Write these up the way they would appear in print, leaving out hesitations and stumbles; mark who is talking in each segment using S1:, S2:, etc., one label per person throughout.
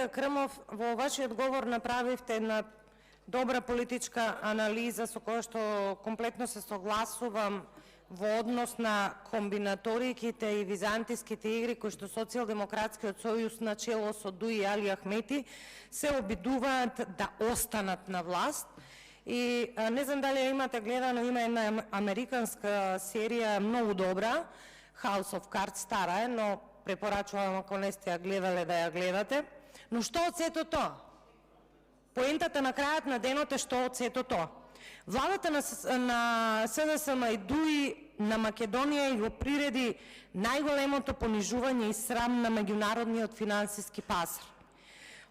S1: Колега Крмов, во вашиот говор направивте една добра политичка анализа со која што комплетно се согласувам во однос на комбинаториките и византиските игри кои што Социјалдемократскиот сојуз на чело со Дуи и Али Ахмети се обидуваат да останат на власт. И не знам дали имате гледано, има една американска серија многу добра, House of Cards, стара е, но препорачувам ако не сте ја гледале да ја гледате. Но што од сето тоа? Поентата на крајот на денот е што од сето тоа. Владата на СДСМ и Дуи на Македонија и го приреди најголемото понижување и срам на меѓународниот финансиски пазар.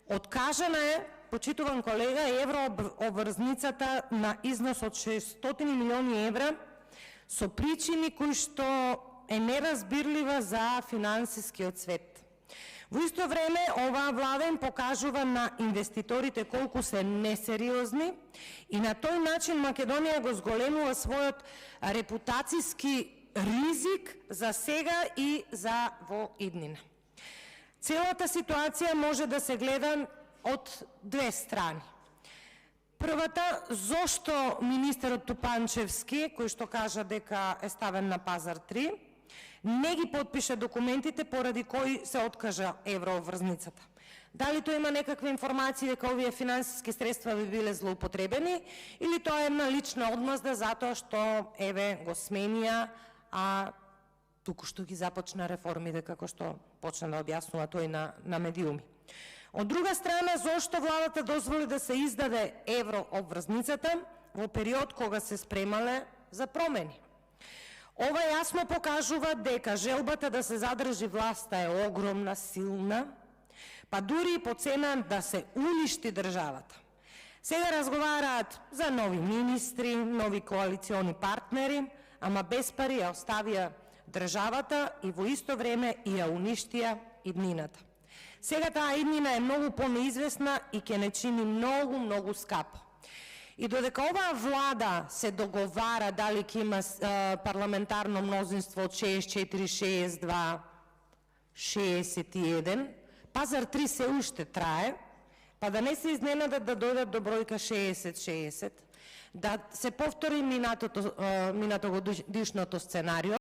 S1: Откажана е, почитуван колега, еврообврзницата на износ од 600 милиони евра со причини кои што е неразбирлива за финансискиот свет. Во исто време, оваа влада им покажува на инвеститорите колку се несериозни и на тој начин Македонија го зголемува својот репутацијски ризик за сега и за во иднина. Целата ситуација може да се гледа од две страни. Првата, зошто министерот Тупанчевски, кој што кажа дека е ставен на пазар 3, не ги подпише документите поради кои се откажа еврообврзницата. Дали тоа има некакви информации дека овие финансиски средства би биле злоупотребени или тоа е една лична одмазда затоа што еве го сменија, а туку што ги започна реформите како што почна да објаснува тој на медиуми. Од друга страна, зошто владата дозволи да се издаде еврообврзницата во период кога се спремале за промени? Ова јасно покажува дека желбата да се задржи власта е огромна, силна, па дури и по цена да се уништи државата. Сега разговараат за нови министри, нови коалициони партнери, ама без пари ја оставија државата и во исто време и ја уништија иднината. Сега таа иднина е многу понеизвестна и ќе не чини многу, многу скапо. И додека оваа влада се договара дали ќе има парламентарно мнозинство од 64, 62, 61, пазар 3 се уште трае, па да не се изненадат да дојдат до бројка 60-60, да се повтори минатогодишното сценарио,